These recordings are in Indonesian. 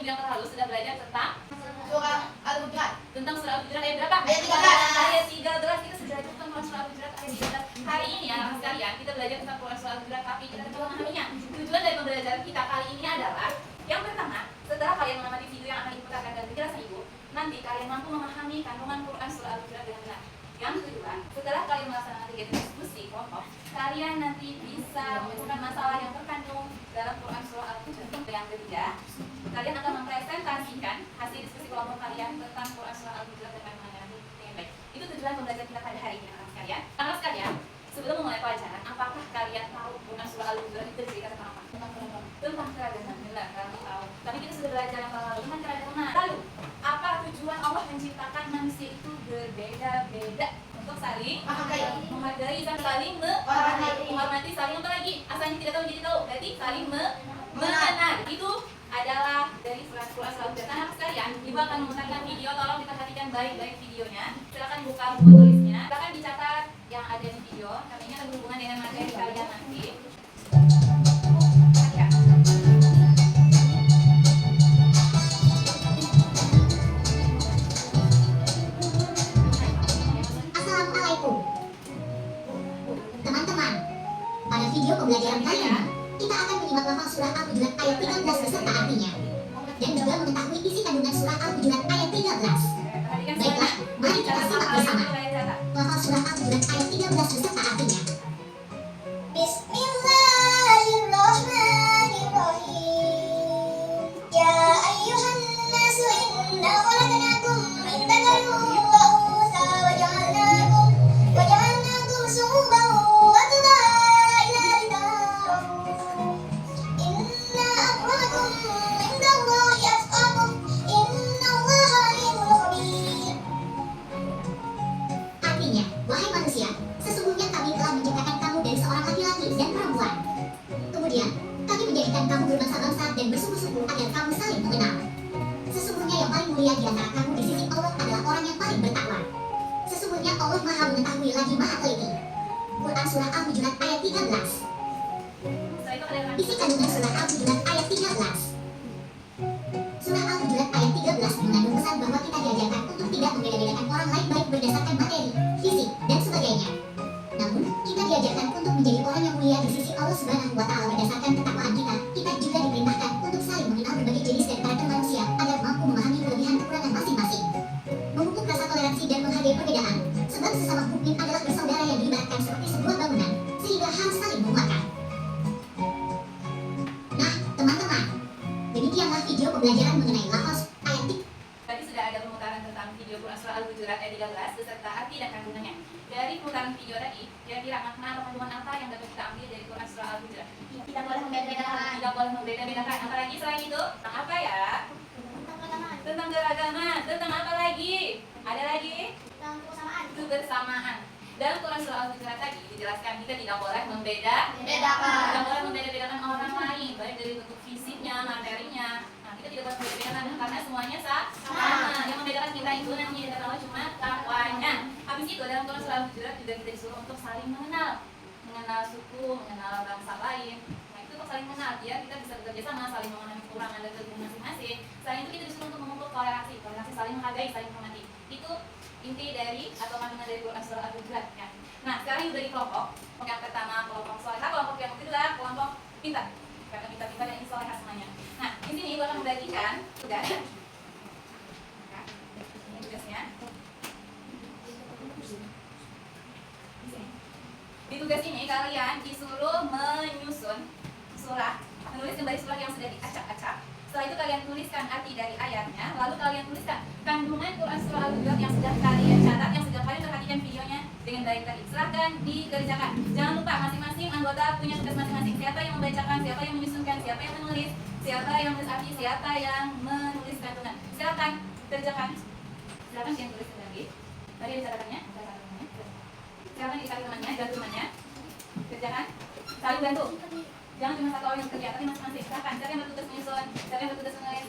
yang lalu sudah belajar tentang surah Al-Hujurat. tentang surah Al-Hujurat ayat berapa? Ayat 13. Ayat 13. Kita sudah belajar tentang surah Al-Hujurat ayat 13. Hari ini ya sekalian kita belajar tentang surah Al-Hujurat, tapi kita tidak memahaminya. Tujuan dari pembelajaran kita kali ini adalah yang pertama, setelah kalian mengamati video yang akan diputarkan dan penjelasan ibu, nanti kalian mampu memahami kandungan Quran surah Al-Hujurat dengan benar. Yang kedua, setelah kalian melaksanakan kegiatan diskusi kelompok, kalian nanti bisa menemukan masalah yang terkandung dalam Quran surah Al-Hujurat. Yang ketiga, kalian akan mempresentasikan hasil diskusi kelompok kalian tentang Quran surah Al-Hujurat dengan baik. Itu tujuan pembelajaran kita pada hari ini, anak sekalian. Anak sekalian, sebelum memulai pelajaran, apakah kalian tahu Quran surah Al-Hujurat itu bercerita tentang apa? Tentang keragaman. Benar, kalian tahu. Tapi kita sudah belajar yang lalu tentang keragaman. Lalu, apa tujuan Allah menciptakan manusia itu berbeda-beda untuk saling menghargai dan saling menghormati, saling apa lagi? Asalnya tidak tahu jadi tahu. Berarti saling mengenal. Itu adalah dari surat Quran surah Al-Hujurat. Anak sekalian, ibu akan memutarkan video, tolong diperhatikan baik-baik videonya. Silakan buka buku tulisnya, silakan dicatat yang ada di video, karena ini akan berhubungan dengan materi kalian nanti. Assalamualaikum teman-teman. Pada video pembelajaran kali ini, kita akan menyimak lafaz surah Al-Hujurat ayat 13 beserta artinya, dan juga mengetahui isi kandungan surah Al-Hujurat ayat 13. Baiklah, mari kita simak bersama. Lafaz surah Al-Hujurat ayat 13 beserta artinya. Bismillahirrahmanirrahim. Ya ayyuhan nasu inna khalaqnakum min dzakarin wa untha wa ja'alnakum syu'uban wa qabaila lita'arafu. Inna akramakum indallahi atqakum. Innallaha alimul khabir. Artinya, wahai manusia, sesungguhnya kami telah menciptakan kamu dari seorang laki-laki dan perempuan. Kemudian, kami menjadikan kamu berbangsa-bangsa dan bersuku-suku agar kamu saling mengenal. Sesungguhnya yang paling mulia di antara kamu di sisi Allah adalah orang yang paling bertakwa. Sesungguhnya Allah Maha mengetahui lagi Maha teliti. Quran surah Al-Hujurat ayat 13. Isi kandungan surah Al-Hujurat ayat 13. Surah Al-Hujurat ayat 13 mengandung pesan bahwa kita diajarkan untuk tidak membeda-bedakan orang lain baik berdasarkan materi, fisik, dan sebagainya. Namun, kita diajarkan untuk menjadi orang yang mulia di sisi Allah Subhanahu wa Ta'ala berdasarkan ketakwaan kita. Kita juga diperintahkan untuk saling mengenal berbagai jenis dan karakter manusia agar mampu memahami kelebihan kekurangan masing-masing. Memupuk rasa toleransi dan menghargai perbedaan, sebab sesama mukmin adalah bersaudara yang diibaratkan seperti sebuah bangunan, sehingga harus saling menguatkan. Nah, teman-teman, demikianlah video pembelajaran mengenai lafaz ayat 3. Tadi sudah ada pemutaran tentang video Quran surah Al-Hujurat ayat 13 beserta arti dan kandungannya. Dari pemutaran video tadi, kira-kira makna atau kandungan apa yang dapat kita ambil dari Quran surah Al-Hujurat? Tidak boleh membeda-bedakan. Tidak boleh membeda-bedakan. Apalagi selain itu, tentang apa ya? Tentang keragaman. Tentang apa lagi? Ada lagi? Tentang kebersamaan. Kebersamaan. Dalam Quran surah Al-Hujurat tadi dijelaskan kita tidak boleh tidak boleh membeda-bedakan orang lain, baik dari bentuk fisiknya, materinya. Nah, kita tidak boleh membeda-bedakan karena semuanya sama. Yang membedakan kita itu nanti di Allah cuma takwanya. Habis itu dalam Quran surah Al-Hujurat juga kita disuruh untuk saling mengenal suku, mengenal bangsa lain. Nah, itu untuk saling mengenal, biar kita bisa bekerja sama, saling memahami kekurangan dan kelebihan masing-masing. Selain itu kita disuruh untuk memupuk toleransi saling menghargai, saling menghormati. Itu inti dari atau kandungan dari Quran surah Al-Hujurat ya. Nah, sekarang sudah di kelompok. Yang pertama kelompok solehah, kelompok yang kedua kelompok pintar. Karena pintar-pintar dan ini solehah semuanya. Nah, di sini ibu akan membagikan tugas. Nah, ini tugasnya. Di tugas ini kalian disuruh menyusun surah, menulis kembali surah yang sudah diacak-acak. Setelah itu kalian tuliskan arti dari ayatnya, lalu kalian tuliskan kandungan Quran surah Al-Hujurat yang sudah kalian catat, yang sudah kalian perhatikan videonya dengan baik tadi. Silahkan dikerjakan. Jangan lupa masing-masing anggota punya tugas masing-masing. Siapa yang membacakan, siapa yang menyusunkan, siapa yang menulis, siapa yang menulis arti, siapa yang menulis kandungan. Silahkan kerjakan. Silahkan kalian tulis lagi. Tadi ada catatannya. Silahkan dicari temannya, bantu temannya. Kerjakan. Saling bantu. Jangan cuma satu orang yang kerja, tapi masing-masing. Silahkan, siapa yang bertugas menyusun, siapa yang bertugas menulis,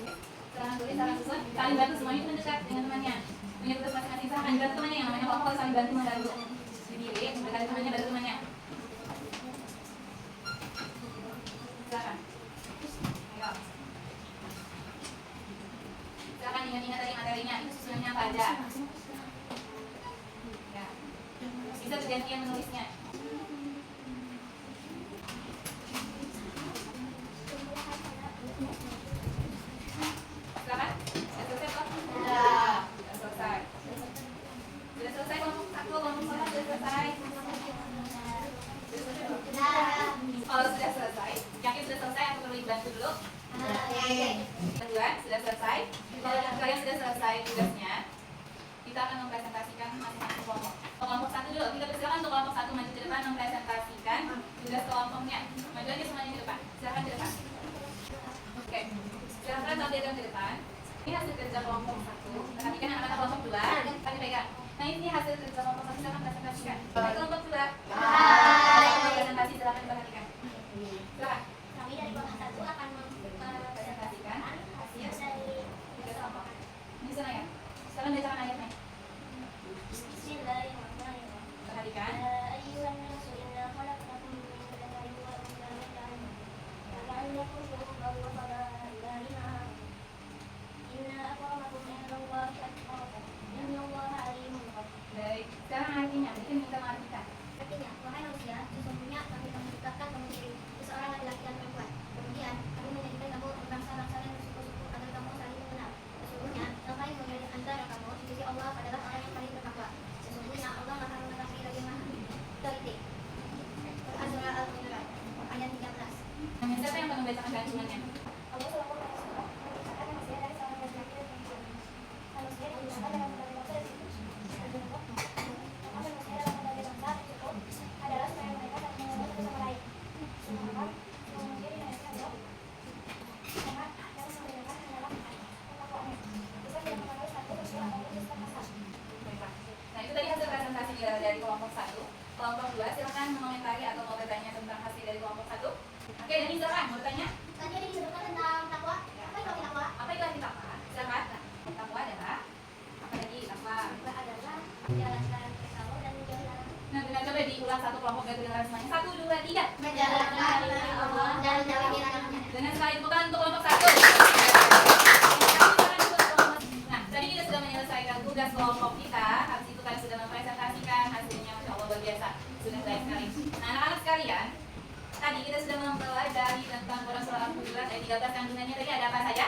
silahkan tulis, silahkan susun. Saling bantu, semuanya itu mendekat dengan temannya. Punya tugas masing-masing, silahkan bantu temannya. Yang namanya kelompok saling bantu membantu. Sendiri, mendekati temannya, bantu temannya. Silahkan. Ayo. Ingat-ingat tadi materinya, itu susunannya apa aja? Ya. Bisa bergantian menulisnya. Silakan. Sudah selesai kok? Sudah selesai. Sudah selesai kelompok 1, kelompok 2 sudah selesai. Kalau sudah selesai, yakin sudah selesai, aku perlu dibantu dulu. Kedua, sudah selesai. Kalau kalian sudah selesai tugasnya, kita akan mempresentasikan masing-masing kelompok. Kelompok 1 dulu, kita persilakan untuk kelompok 1 maju ke depan mempresentasikan tugas kelompoknya. Maju aja semuanya ke depan. Silakan ke depan. Oke, silakan tampilkan ke depan. Ini hasil kerja kelompok 1. Perhatikan anak-anak kelompok 2. Kami pegang. Nah, ini hasil kerja kelompok 1. Silakan presentasikan. Baik, kelompok 2. Presentasi silakan diperhatikan. Silakan. Kami dari kelompok 1 akan Presentasikan hasil dari tugas kelompok. Ini sana ya. Silakan bacakan ayatnya. Bismillahirrahmanirrahim. Perhatikan. Ayyuhan nasu inna khalaqnakum min dzakarin wa untha waja'alnakum syu'uban wa qabaila. Inna akramakum indallahi atqakum. Innallaha alimun khabir. Baik. Sekarang artinya, mungkin minta mengartikan. Artinya, wahai manusia, sesungguhnya kami telah menciptakan kamu dari seorang laki-laki dan perempuan. Kemudian, kami menjadikan kamu berbangsa-bangsa dan bersuku-suku agar kamu saling mengenal. Sesungguhnya, siapa yang memilih antara kamu di sisi Allah adalah orang yang paling bertakwa. Sesungguhnya Allah Maha mengetahui lagi Maha teliti. Quran surah Al-Hujurat ayat 13. Siapa yang akan membacakan kandungannya? Allah Subhanahu wa taala menciptakan manusia dari seorang laki-laki dan perempuan. Manusia diciptakan dalam berbagai bangsa dan suku. Maka manusia dalam berbagai bangsa dan suku adalah supaya mereka saling mengenal satu sama lain. Maka manusia dilahirkan adalah karena yang membedakan adalah ketakwaan. Kita tidak mengenal satu suku atau sistem asal. Baiklah. Nah, itu tadi hasil presentasi dari kelompok 1. Kelompok 2, silakan mengomentari atau mau bertanya tentang hasil dari kelompok 1. Oke, Dani silakan mau bertanya. Tadi ada disebutkan tentang takwa. Apa itu arti takwa? Apa itu arti takwa? Silakan. Takwa adalah apa tadi? Takwa. Takwa adalah menjalankan perintah Allah dan menjauhi Nah, dengan coba diulang satu kelompok biar kedengaran semuanya. 1, 2, 3. menjalankan perintah Allah dan menjauhi larangannya. Dengan sekali tepukan untuk kelompok 1. Nah, tadi kita sudah menyelesaikan tugas kelompok kita. Habis itu kalian sudah mempresentasikan hasilnya. Masya Allah, luar biasa. Sudah baik sekali. Nah, anak-anak sekalian, tadi kita sudah mempelajari tentang Quran surah Al-Hujurat ayat 13. Kandungannya tadi ada apa saja?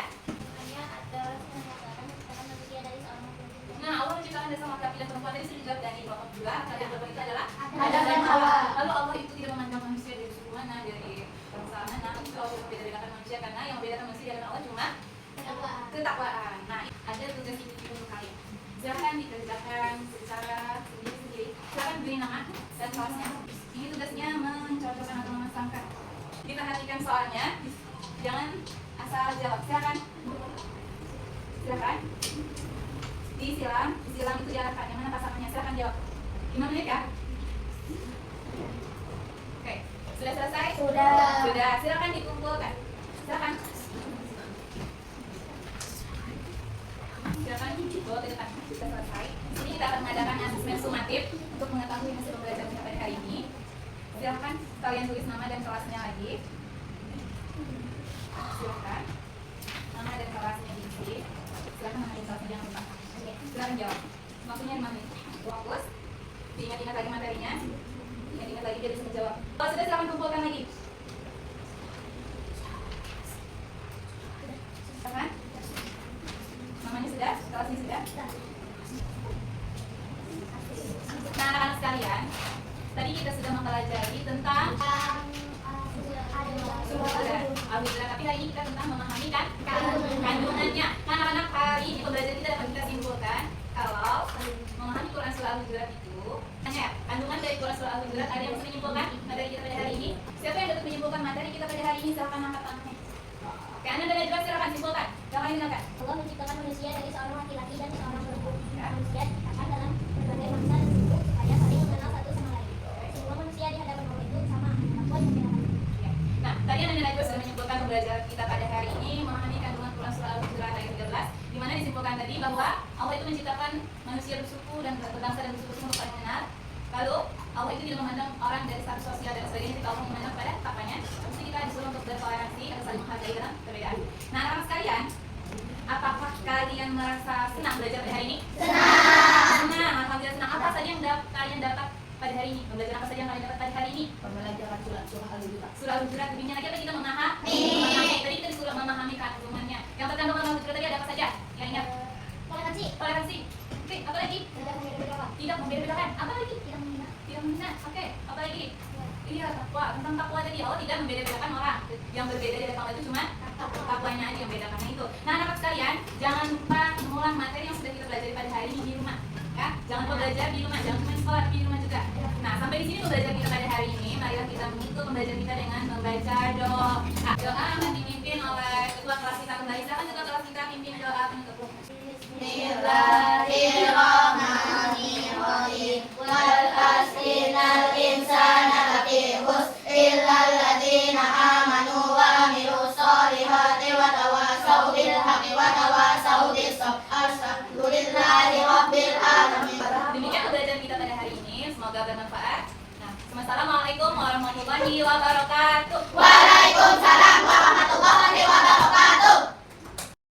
Hanya adalah menciptakan manusia dari seorang laki-laki. Nah, Allah menciptakan dasar laki-laki dan perempuan tadi sudah dijawab dari kelompok 2. Kalian berbuat itu adalah Adam dan Hawa. Lalu Allah itu tidak memandang manusia dari suku mana, dari bangsa mana. Itu Allah membedakan manusia karena yang membedakan manusia dengan Allah cuma Ketakwaan. ketakwaan. Nah, ada tugas ini untuk kalian. Silakan dikerjakan secara sendiri-sendiri. Silakan beri nama dan kelasnya. Ini tugasnya mencocokkan atau memasangkan. Kita perhatikan soalnya. Jangan asal jawab. Silakan. Silakan. Disilang itu diarahkan. Yang mana pasangannya? Silakan jawab. 5 menit ya. Oke. Sudah selesai? Sudah. Sudah. Silakan dikumpulkan. Silakan. Silakan dibawa ke depan. Sudah selesai. Di sini kita akan mengadakan asesmen sumatif untuk mengetahui hasil pembelajaran kita pada hari ini. Silakan kalian tulis nama dan kelasnya lagi. Silakan. Nama dan kelasnya diisi. Silakan nama dan kelasnya jangan lupa. Oke, silakan jawab. Waktunya 5 menit. Fokus. Diingat-ingat lagi materinya. Ingat-ingat lagi dia bisa menjawab. Kalau sudah silakan kumpulkan lagi. Silakan. Namanya sudah? Kelasnya sudah? Nah, anak-anak sekalian, tadi kita sudah mempelajari tentang Alhamdulillah, tapi hari ini kita tentang memahami kan kandungannya. Nah, anak-anak, hari ini pembelajaran kita dapat kita simpulkan kalau memahami Quran surah Al-Hujurat itu hanya ya, kandungan dari Quran surah Al-Hujurat. Ada yang bisa menyimpulkan materi kita pada hari ini? Siapa yang dapat menyimpulkan materi kita pada hari ini? Silakan angkat tangannya. Oke, Anda dan Najwa silakan simpulkan. Silakan. Allah menciptakan manusia dari seorang laki-laki dan seorang perempuan. Manusia diciptakan dalam berbagai bangsa dan suku supaya saling mengenal satu sama lain. Semua manusia di hadapan Allah itu sama, tanpa perbedaan. Nah, tadi Anda dan Najwa sudah menyimpulkan pembelajaran kita pada hari ini memahami kandungan Quran surah Al-Hujurat ayat 13, di mana disimpulkan tadi bahwa Allah itu menciptakan manusia bersuku dan berbangsa dan bersuku untuk saling mengenal. Lalu Allah itu tidak memandang orang dari status sosial dan sebagainya, tapi Allah memandang pada takwanya. Terus kita disuruh untuk bertoleransi atau saling menghargai dalam perbedaan. Nah, anak-anak sekalian, apakah kalian merasa senang belajar pada hari ini? Senang. Senang, alhamdulillah senang. Apa saja yang kalian dapat pada hari ini? Pembelajaran apa saja yang kalian dapat pada hari ini? Pembelajaran surah Al-Hujurat. Surah Al-Hujurat, lebihnya lagi apa kita memahami? Tadi kita disuruh memahami kandungannya. Yang terkandung dalam Al-Hujurat tadi ada apa saja? Yang ingat? Toleransi. Toleransi. Oke, apa lagi? Tidak membeda-bedakan. Tidak membeda-bedakan. Apa lagi? Tidak menghina. Tidak menghina. Oke, apa lagi? Iya, takwa. Tentang takwa tadi, Allah tidak membeda-bedakan orang. Yang berbeda dari Allah itu cuma takwanya aja yang beda karena itu. Nah, anak-anak sekalian, jangan lupa mengulang materi yang sudah kita pelajari pada hari ini di rumah. Ya, jangan lupa belajar di rumah, jangan cuma di sekolah, tapi di rumah juga. Nah, sampai di sini pembelajaran kita pada hari ini. Marilah kita menutup pembelajaran kita dengan membaca doa. Doa akan dipimpin oleh ketua kelas kita kembali. Silakan ketua kelas kita pimpin doa penutup. Bismillahirrahmanirrahim. Wal asri innal insana lafi khusr illa alladziina aamanu wa amilus solihati wa tawassaw bil haqqi wa tawassaw bis sabr. Alhamdulillahi rabbil alamin. Demikian pembelajaran kita pada hari ini. Semoga bermanfaat. Nah, assalamualaikum warahmatullahi wabarakatuh. Waalaikumsalam.